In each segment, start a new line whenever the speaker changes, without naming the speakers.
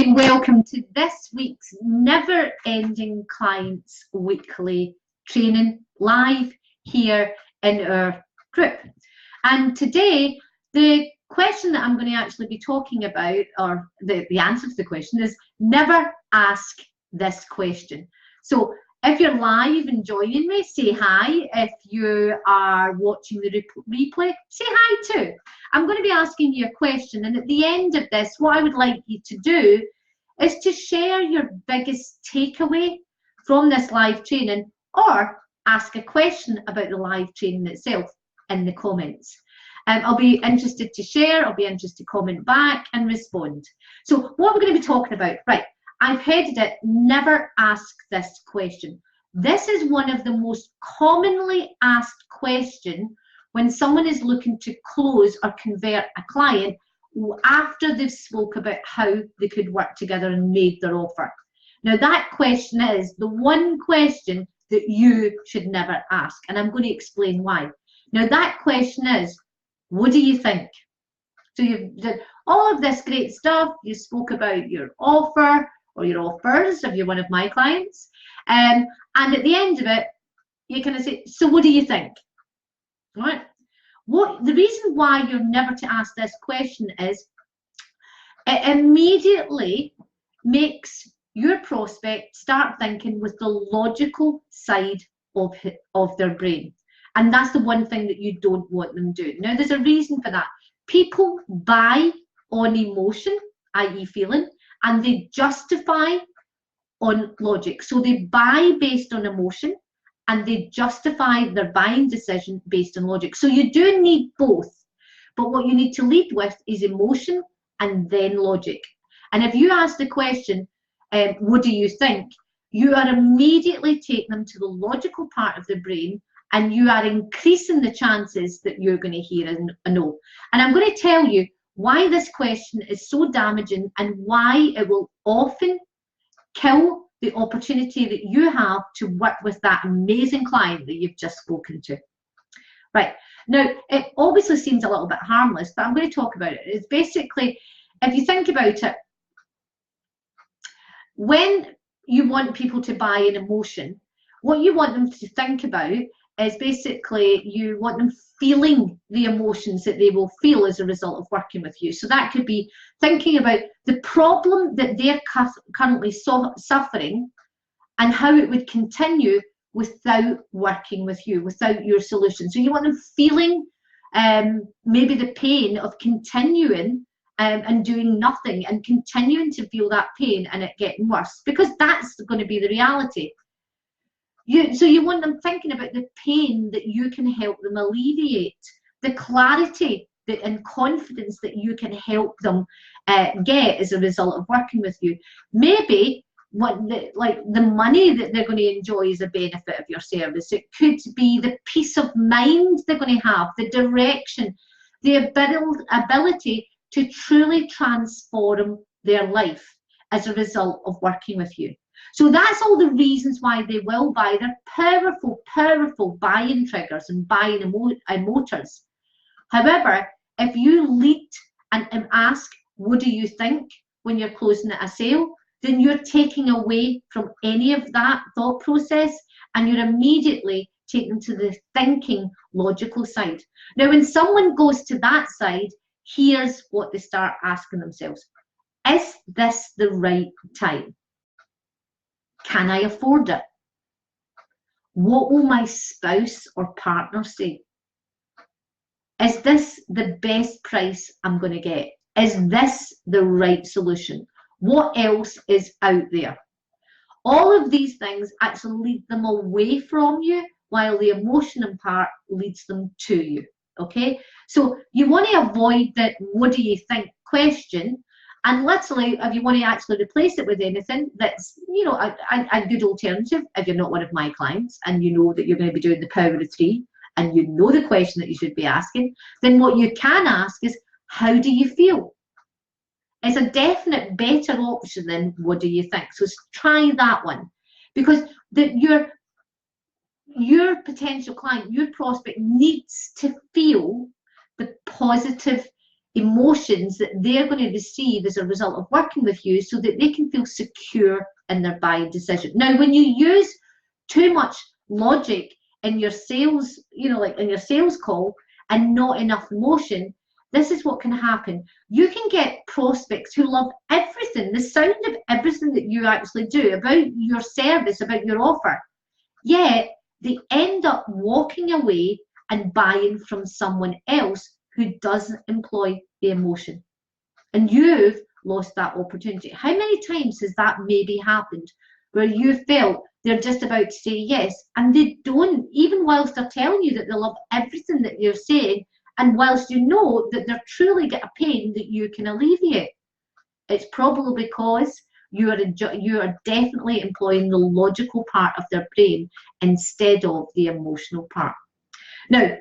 and welcome to this week's Never Ending Clients Weekly Training live here in our group. And today, the question that I'm going to actually be talking about, or the answer to the question, is never ask this question. So if you're live and joining me, say hi. If you are watching the replay, say hi too. I'm going to be asking you a question, and at the end of this, what I would like you to do is to share your biggest takeaway from this live training, or ask a question about the live training itself in the comments. I'll be interested to share, I'll be interested to comment back and respond. So what we're going to be talking about, right, I've headed it, never ask this question. This is one of the most commonly asked questions when someone is looking to close or convert a client after they've spoke about how they could work together and made their offer. Now that question is the one question that you should never ask, and I'm going to explain why. Now that question is, what do you think? So you've done all of this great stuff, you spoke about your offer or your offers if you're one of my clients, and at the end of it, you kind of say, so what do you think? All right. The reason why you're never to ask this question is it immediately makes your prospect start thinking with the logical side of their brain. And that's the one thing that you don't want them doing. Now, there's a reason for that. People buy on emotion, i.e. feeling, and they justify on logic. So they buy based on emotion, and they justify their buying decision based on logic. So you do need both, but what you need to lead with is emotion and then logic. And if you ask the question, what do you think? You are immediately taking them to the logical part of the brain, and you are increasing the chances that you're going to hear a no. And I'm going to tell you why this question is so damaging and why it will often kill the opportunity that you have to work with that amazing client that you've just spoken to. Right, now it obviously seems a little bit harmless, but I'm going to talk about it. It's basically, if you think about it, when you want people to buy an emotion, what you want them to think about is basically you want them feeling the emotions that they will feel as a result of working with you. So that could be thinking about the problem that they're currently suffering and how it would continue without working with you, without your solution. So you want them feeling maybe the pain of continuing and doing nothing and continuing to feel that pain and it getting worse, because that's going to be the reality. So you want them thinking about the pain that you can help them alleviate, the clarity and confidence that you can help them get as a result of working with you. Maybe the money that they're going to enjoy is a benefit of your service. It could be the peace of mind they're going to have, the direction, the ability to truly transform their life as a result of working with you. So that's all the reasons why they will buy. They're powerful, powerful buying triggers and buying motors. However, if you lead and ask, what do you think when you're closing a sale, then you're taking away from any of that thought process, and you're immediately taken to the thinking, logical side. Now, when someone goes to that side, here's what they start asking themselves. Is this the right time? Can I afford it? What will my spouse or partner say? Is this the best price I'm going to get? Is this the right solution? What else is out there? All of these things actually lead them away from you, while the emotional part leads them to you. Okay, so you want to avoid that what do you think question, and literally if you want to actually replace it with anything that's, you know, a good alternative. If you're not one of my clients and you know that you're going to be doing the power of three and you know the question that you should be asking, then what you can ask is, how do you feel? It's a definite better option than what do you think. So try that one, because your potential client, your prospect needs to feel the positive emotions that they're going to receive as a result of working with you, so that they can feel secure in their buying decision. Now, when you use too much logic in your sales, like in your sales call, and not enough emotion, this is what can happen. You can get prospects who love everything, the sound of everything that you actually do, about your service, about your offer, yet they end up walking away and buying from someone else who doesn't employ the emotion. And you've lost that opportunity. How many times has that maybe happened, where you felt they're just about to say yes, and they don't, even whilst they're telling you that they love everything that you're saying, and whilst you know that they're truly got a pain that you can alleviate? It's probably because you are definitely employing the logical part of their brain instead of the emotional part. Now,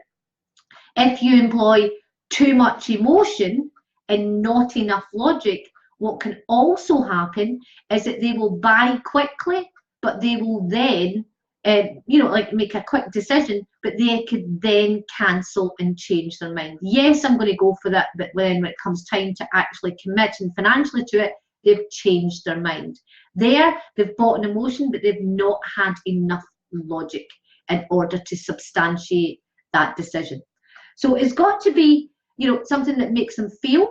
if you employ too much emotion and not enough logic, what can also happen is that they will buy quickly, but they will then, like make a quick decision, but they could then cancel and change their mind. Yes, I'm going to go for that, but when it comes time to actually commit and financially to it, they've changed their mind. They've bought an emotion, but they've not had enough logic in order to substantiate that decision. So it's got to be, something that makes them feel,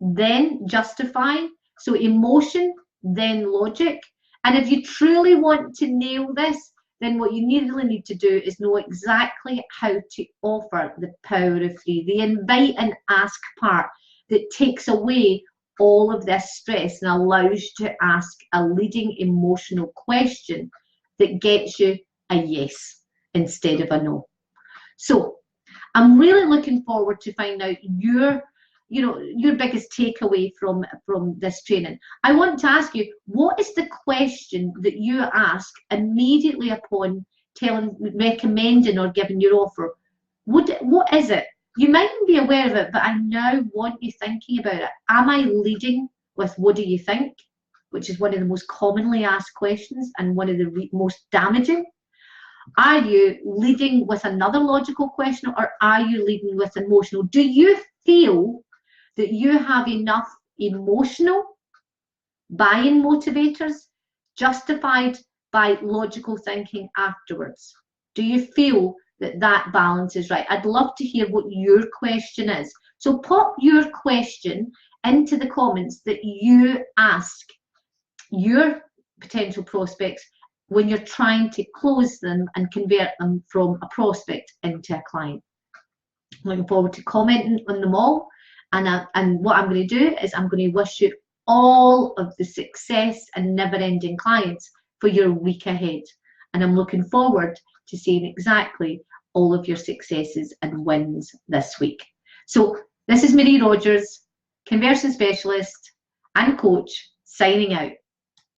then justify. So emotion, then logic. And if you truly want to nail this, then what you really need to do is know exactly how to offer the power of three, the invite and ask part that takes away all of this stress and allows you to ask a leading emotional question that gets you a yes instead of a no. So I'm really looking forward to find out your biggest takeaway from this training. I want to ask you, what is the question that you ask immediately upon recommending or giving your offer? What is it? You mightn't be aware of it, but I now want you thinking about it. Am I leading with what do you think, which is one of the most commonly asked questions and one of the most damaging? Are you leading with another logical question, or are you leading with emotional? Do you feel that you have enough emotional buying motivators justified by logical thinking afterwards? Do you feel that that balance is right? I'd love to hear what your question is. So pop your question into the comments that you ask your potential prospects when you're trying to close them and convert them from a prospect into a client. I'm looking forward to commenting on them all. And what I'm going to do is I'm going to wish you all of the success and never-ending clients for your week ahead. And I'm looking forward to seeing exactly all of your successes and wins this week. So this is Marie Rogers, conversion specialist and coach, signing out.